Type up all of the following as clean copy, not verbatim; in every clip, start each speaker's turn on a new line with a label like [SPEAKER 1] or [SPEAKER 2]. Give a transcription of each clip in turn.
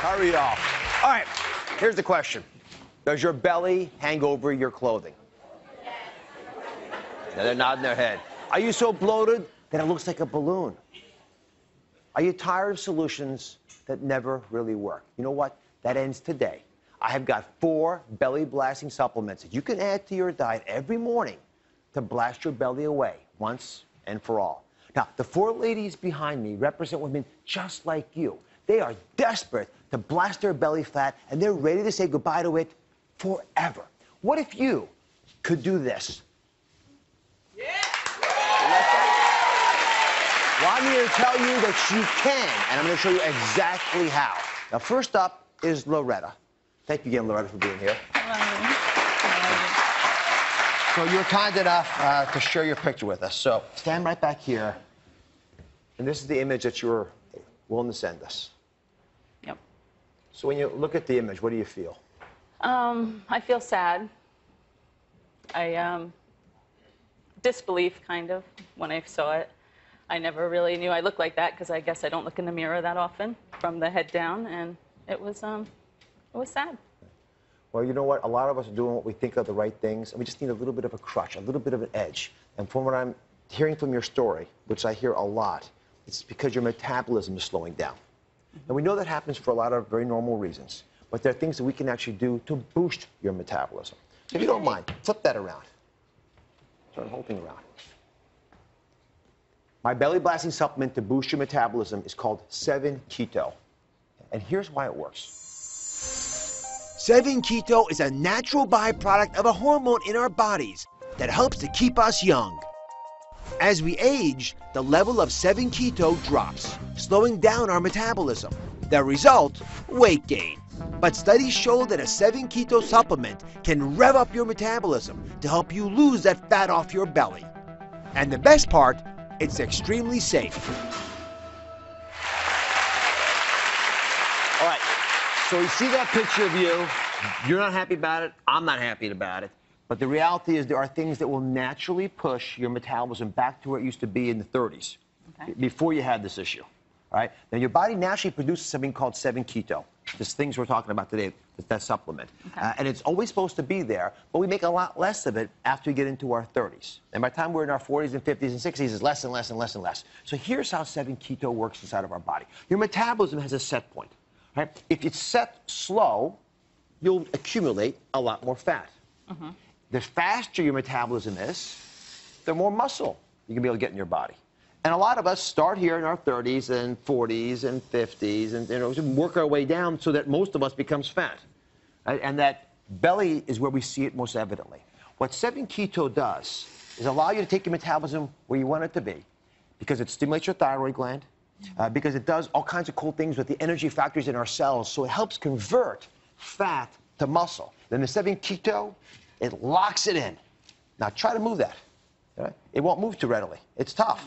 [SPEAKER 1] Hurry up. All right, here's the question. Does your belly hang over your clothing? Now they're nodding their head. Are you so bloated that it looks like a balloon? Are you tired of solutions that never really work? You know what? That ends today. I have got 4 belly-blasting supplements that you can add to your diet every morning to blast your belly away once and for all. Now, the 4 ladies behind me represent women just like you. They are desperate to blast their belly fat, and they're ready to say goodbye to it forever. What if you could do this? Yeah! Well, I'm here to tell you that you can, and I'm going to show you exactly how. Now, first up is Loretta. Thank you again, Loretta, for being here. So you're kind enough to share your picture with us. So stand right back here. And this is the image that you're willing to send us.
[SPEAKER 2] Yep.
[SPEAKER 1] So when you look at the image, what do you feel?
[SPEAKER 2] I feel sad. Disbelief, kind of, when I saw it. I never really knew I looked like that because I guess I don't look in the mirror that often from the head down, and it was sad.
[SPEAKER 1] Well, you know what? A lot of us are doing what we think are the right things, and we just need a little bit of a crutch, a little bit of an edge. And from what I'm hearing from your story, which I hear a lot, it's because your metabolism is slowing down. And we know that happens for a lot of very normal reasons, but there are things that we can actually do to boost your metabolism. So if you don't mind, flip that around. Turn the whole thing around. My belly-blasting supplement to boost your metabolism is called 7-Keto. And here's why it works. 7-Keto is a natural byproduct of a hormone in our bodies that helps to keep us young. As we age, the level of 7-Keto drops, slowing down our metabolism. The result, weight gain. But studies show that a 7-Keto supplement can rev up your metabolism to help you lose that fat off your belly. And the best part, it's extremely safe. All right, so we see that picture of you. You're not happy about it. I'm not happy about it. But the reality is there are things that will naturally push your metabolism back to where it used to be in the 30s, before you had this issue. All right? Now, your body naturally produces something called 7-Keto. This things we're talking about today, that supplement. And it's always supposed to be there, but we make a lot less of it after we get into our 30s. And by the time we're in our 40s and 50s and 60s, it's less and less and less and less. So here's how 7-Keto works inside of our body. Your metabolism has a set point. Right? If it's set slow, you'll accumulate a lot more fat. The faster your metabolism is, the more muscle you can be able to get in your body. And a lot of us start here in our 30s and 40s and 50s and work our way down so that most of us becomes fat. Right? And that belly is where we see it most evidently. What 7-Keto does is allow you to take your metabolism where you want it to be because it stimulates your thyroid gland, because it does all kinds of cool things with the energy factors in our cells, so it helps convert fat to muscle. Then the 7-Keto, it locks it in. Now try to move that. Right? It won't move too readily. It's tough.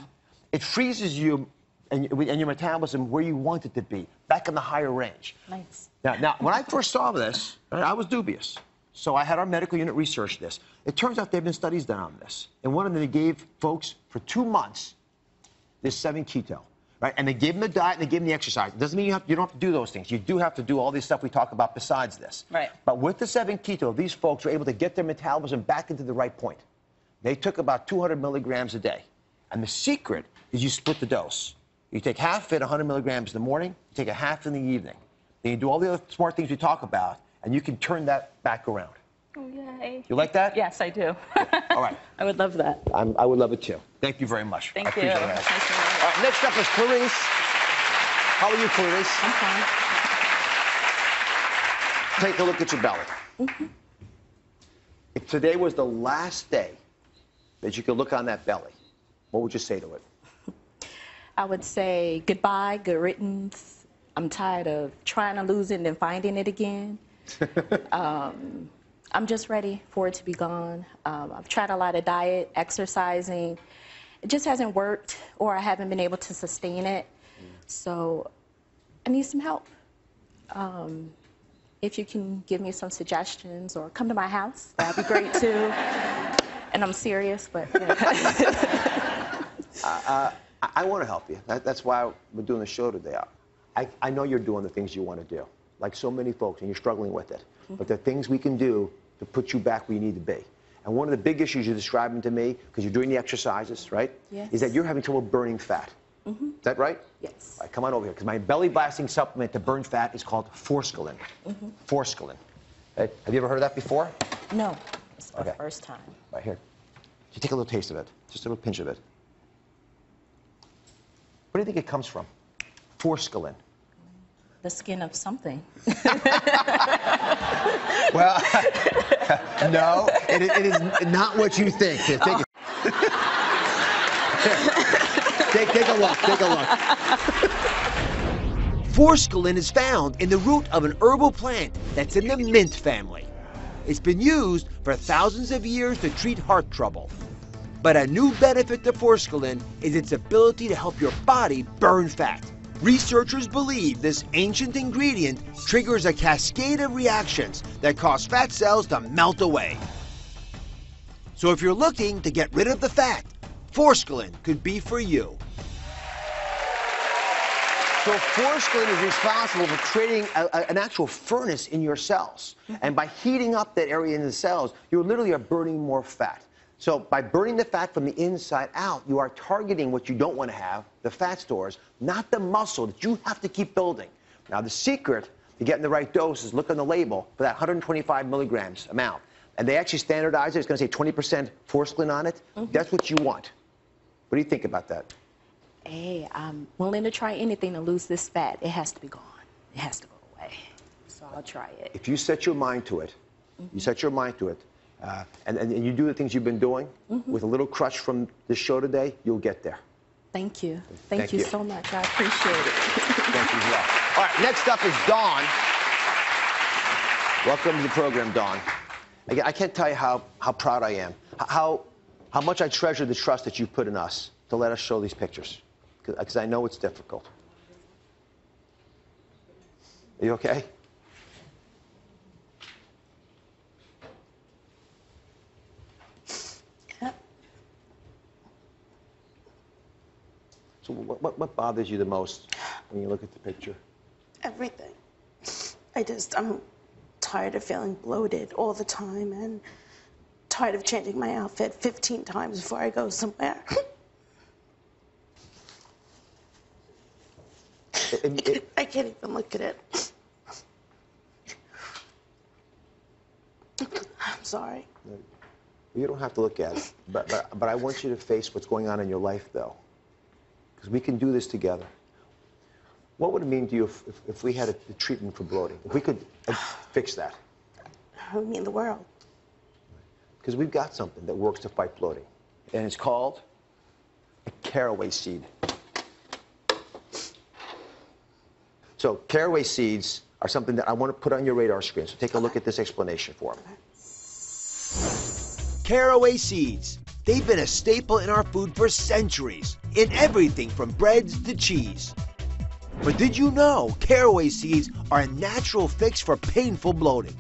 [SPEAKER 1] It freezes you and your metabolism where you want it to be, back in the higher range.
[SPEAKER 2] Nice.
[SPEAKER 1] Now when I first saw this, I was dubious. So I had our medical unit research this. It turns out there have been studies done on this. And one of them, they gave folks for 2 months this 7-Keto. Right? And they gave them the diet and they gave them the exercise. It doesn't mean you don't have to do those things. You do have to do all this stuff we talk about besides this.
[SPEAKER 2] Right.
[SPEAKER 1] But with the 7-Keto, these folks were able to get their metabolism back into the right point. They took about 200 milligrams a day. And the secret is you split the dose. You take half of it, 100 milligrams in the morning, you take a half in the evening. Then you do all the other smart things we talk about, and you can turn that back around.
[SPEAKER 2] Oh, yay.
[SPEAKER 1] You like that?
[SPEAKER 2] Yes, I do.
[SPEAKER 1] All right.
[SPEAKER 2] I would love that.
[SPEAKER 1] I would love it too. Thank you very much.
[SPEAKER 2] Thank
[SPEAKER 1] I appreciate
[SPEAKER 2] you.
[SPEAKER 1] it.
[SPEAKER 2] Nice to meet you.
[SPEAKER 1] All right, next up is Clarice. How are you, Clarice?
[SPEAKER 2] I'm fine.
[SPEAKER 1] Take a look at your belly. If today was the last day that you could look on that belly, what would you say to it?
[SPEAKER 3] I would say goodbye, good riddance. I'm tired of trying to lose it and then finding it again. I'm just ready for it to be gone. I've tried a lot of diet, exercising. It just hasn't worked, or I haven't been able to sustain it. So I need some help. If you can give me some suggestions or come to my house, that'd be great too. And I'm serious, but yeah.
[SPEAKER 1] I want to help you. That's why we're doing the show today. I know you're doing the things you want to do. like so many folks, and you're struggling with it. But there are things we can do to put you back where you need to be. And one of the big issues you're describing to me, because you're doing the exercises, right?
[SPEAKER 3] Yes.
[SPEAKER 1] Is that you're having trouble burning fat. Is that right?
[SPEAKER 3] Yes.
[SPEAKER 1] All right, come on over here, because my belly blasting supplement to burn fat is called Forskolin. Forskolin. Have you ever heard of that before?
[SPEAKER 3] No, it's the
[SPEAKER 1] Okay.
[SPEAKER 3] first time.
[SPEAKER 1] Right here. You take a little taste of it, just a little pinch of it. Where do you think it comes from? Forskolin.
[SPEAKER 3] The skin of something.
[SPEAKER 1] Well, no, it is not what you think. Here, take it. Take a look, take a look. Forskolin is found in the root of an herbal plant that's in the mint family. It's been used for thousands of years to treat heart trouble. But a new benefit to Forskolin is its ability to help your body burn fat. Researchers believe this ancient ingredient triggers a cascade of reactions that cause fat cells to melt away. So if you're looking to get rid of the fat, Forskolin could be for you. So Forskolin is responsible for creating an actual furnace in your cells. And by heating up that area in the cells, you literally are burning more fat. So by burning the fat from the inside out, you are targeting what you don't want to have, the fat stores, not the muscle that you have to keep building. Now the secret to getting the right dose is look on the label for that 125 milligrams amount. And they actually standardize it. It's going to say 20% Forskolin on it. That's what you want. What do you think about that?
[SPEAKER 3] Hey, I'm willing to try anything to lose this fat. It has to be gone. It has to go away. So I'll try it.
[SPEAKER 1] If you set your mind to it, you set your mind to it, and you do the things you've been doing, with a little crutch from this show today, you'll get there.
[SPEAKER 3] Thank you. Thank you so much. I appreciate it.
[SPEAKER 1] Thank you as well. All right, next up is Dawn. Welcome to the program, Dawn. I can't tell you how proud I am, how much I treasure the trust that you've put in us to let us show these pictures, because I know it's difficult. Are you okay? So what bothers you the most when you look at the picture?
[SPEAKER 4] Everything. I'm tired of feeling bloated all the time and tired of changing my outfit 15 times before I go somewhere. I can't even look at it. I'm sorry.
[SPEAKER 1] You don't have to look at it, but I want you to face what's going on in your life, though, because we can do this together. What would it mean to you if we had a treatment for bloating? If we could fix that?
[SPEAKER 4] It would mean the world.
[SPEAKER 1] Because we've got something that works to fight bloating, and it's called a caraway seed. So caraway seeds are something that I want to put on your radar screen. So take a look at this explanation for me. Caraway seeds. They've been a staple in our food for centuries, in everything from breads to cheese. But did you know caraway seeds are a natural fix for painful bloating?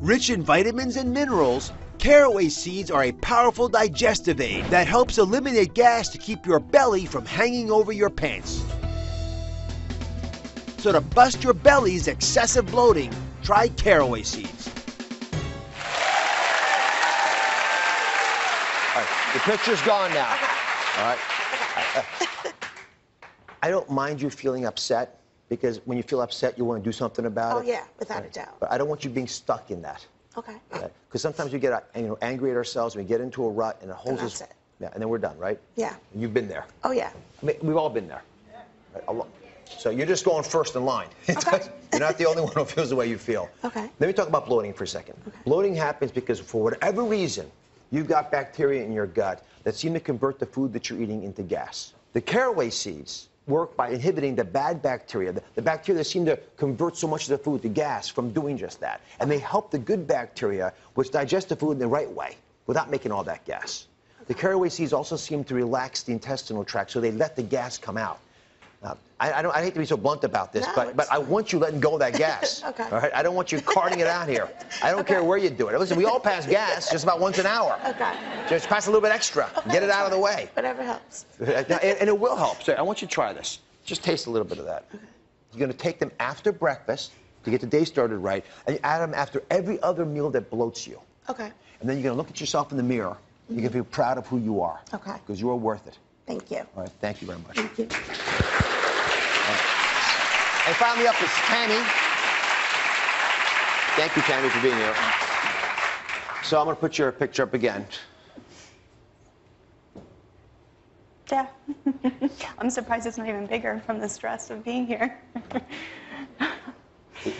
[SPEAKER 1] Rich in vitamins and minerals, caraway seeds are a powerful digestive aid that helps eliminate gas to keep your belly from hanging over your pants. So to bust your belly's excessive bloating, try caraway seeds. All right, the picture's gone now. All right. I don't mind you feeling upset, because when you feel upset, you want to do something about it.
[SPEAKER 4] Oh, yeah, without a doubt.
[SPEAKER 1] But I don't want you being stuck in that.
[SPEAKER 4] Okay.
[SPEAKER 1] Because sometimes we get angry at ourselves, we get into a rut, and it holds us.
[SPEAKER 4] That's it.
[SPEAKER 1] Yeah, and then we're done, right?
[SPEAKER 4] Yeah.
[SPEAKER 1] You've been there.
[SPEAKER 4] Oh, yeah.
[SPEAKER 1] I mean, we've all been there. Right? So you're just going first in line.
[SPEAKER 4] Okay.
[SPEAKER 1] You're not the only one who feels the way you feel.
[SPEAKER 4] Okay.
[SPEAKER 1] Let me talk about bloating for a second. Okay. Bloating happens because for whatever reason, you've got bacteria in your gut that seem to convert the food that you're eating into gas. The caraway seeds work by inhibiting the bad bacteria, the bacteria that seem to convert so much of the food to gas, from doing just that. And they help the good bacteria, which digest the food in the right way, without making all that gas. The caraway seeds also seem to relax the intestinal tract, so they let the gas come out. I hate to be so blunt about this,
[SPEAKER 4] No,
[SPEAKER 1] but I want you letting go of that gas.
[SPEAKER 4] Okay.
[SPEAKER 1] All right? I don't want you carting it out here. I don't care where you do it. Listen, we all pass gas just about once an hour.
[SPEAKER 4] Okay.
[SPEAKER 1] Just pass a little bit extra.
[SPEAKER 4] Okay,
[SPEAKER 1] Get it out of the way.
[SPEAKER 4] Whatever helps.
[SPEAKER 1] And it will help. So I want you to try this. Just taste a little bit of that. You're going to take them after breakfast, to get the day started right. And you add them after every other meal that bloats you.
[SPEAKER 4] Okay.
[SPEAKER 1] And then you're going to look at yourself in the mirror. You're going to be proud of who you are.
[SPEAKER 4] Okay.
[SPEAKER 1] Because you are worth it.
[SPEAKER 4] Thank you.
[SPEAKER 1] All right, thank you very much.
[SPEAKER 4] Thank you.
[SPEAKER 1] And finally up is Tammy. Thank you, Tammy, for being here. So I'm going to put your picture up again.
[SPEAKER 5] Yeah. I'm surprised it's not even bigger from the stress of being here.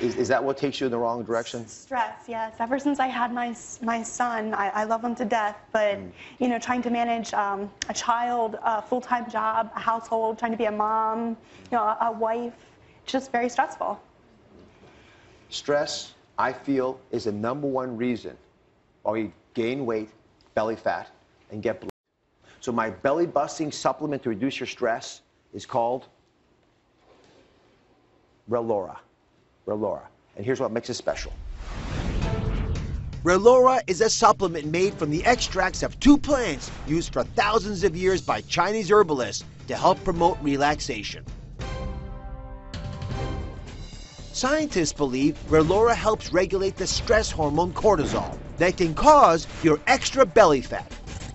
[SPEAKER 1] Is that what takes you in the wrong direction?
[SPEAKER 5] Stress, yes. Ever since I had my son, I love him to death, but you know, trying to manage a child, a full-time job, a household, trying to be a mom, you know, a wife, it's just very stressful.
[SPEAKER 1] Stress, I feel, is the #1 reason why we gain weight, belly fat, and get bloated. So my belly busting supplement to reduce your stress is called Relora. Relora. And here's what makes it special. Relora is a supplement made from the extracts of 2 plants used for thousands of years by Chinese herbalists to help promote relaxation. Scientists believe Relora helps regulate the stress hormone cortisol that can cause your extra belly fat.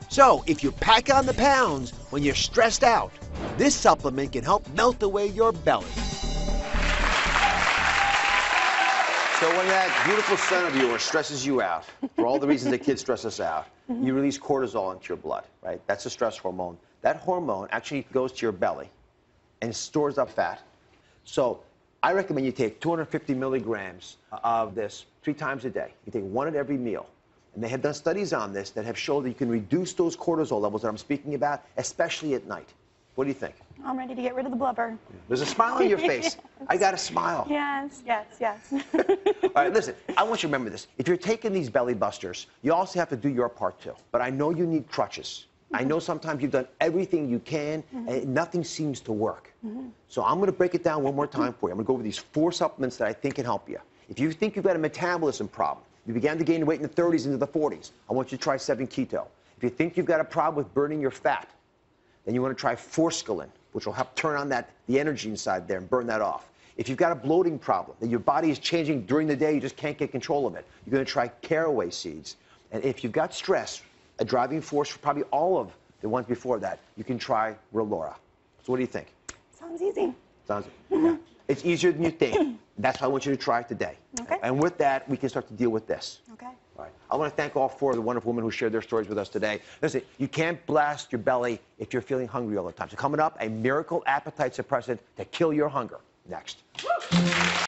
[SPEAKER 1] So if you pack on the pounds when you're stressed out, this supplement can help melt away your belly. So when that beautiful son of yours stresses you out, for all the reasons that kids stress us out, you release cortisol into your blood, right? That's a stress hormone. That hormone actually goes to your belly and stores up fat. So I recommend you take 250 milligrams of this 3 times a day. You take 1 at every meal. And they have done studies on this that have shown that you can reduce those cortisol levels that I'm speaking about, especially at night. What do you think?
[SPEAKER 5] I'm ready to get rid of the blubber.
[SPEAKER 1] There's a smile on your face. I got a smile.
[SPEAKER 5] Yes, yes, yes.
[SPEAKER 1] All right, listen, I want you to remember this. If you're taking these belly busters, you also have to do your part too. But I know you need crutches. I know sometimes you've done everything you can and nothing seems to work. So I'm going to break it down one more time for you. I'm going to go over these 4 supplements that I think can help you. If you think you've got a metabolism problem, you began to gain weight in the 30s into the 40s, I want you to try 7 Keto. If you think you've got a problem with burning your fat, then you want to try Forskolin, which will help turn on the energy inside there and burn that off. If you've got a bloating problem, that your body is changing during the day, you just can't get control of it, you're going to try caraway seeds. And if you've got stress, a driving force for probably all of the ones before that, you can try Relora. So what do you think?
[SPEAKER 5] Sounds easy.
[SPEAKER 1] Sounds, yeah. It's easier than you think. That's why I want you to try it today.
[SPEAKER 5] Okay.
[SPEAKER 1] And with that, we can start to deal with this.
[SPEAKER 5] Okay.
[SPEAKER 1] All right. I want to thank all 4 of the wonderful women who shared their stories with us today. Listen, you can't blast your belly if you're feeling hungry all the time. So coming up, a miracle appetite suppressant to kill your hunger. Next.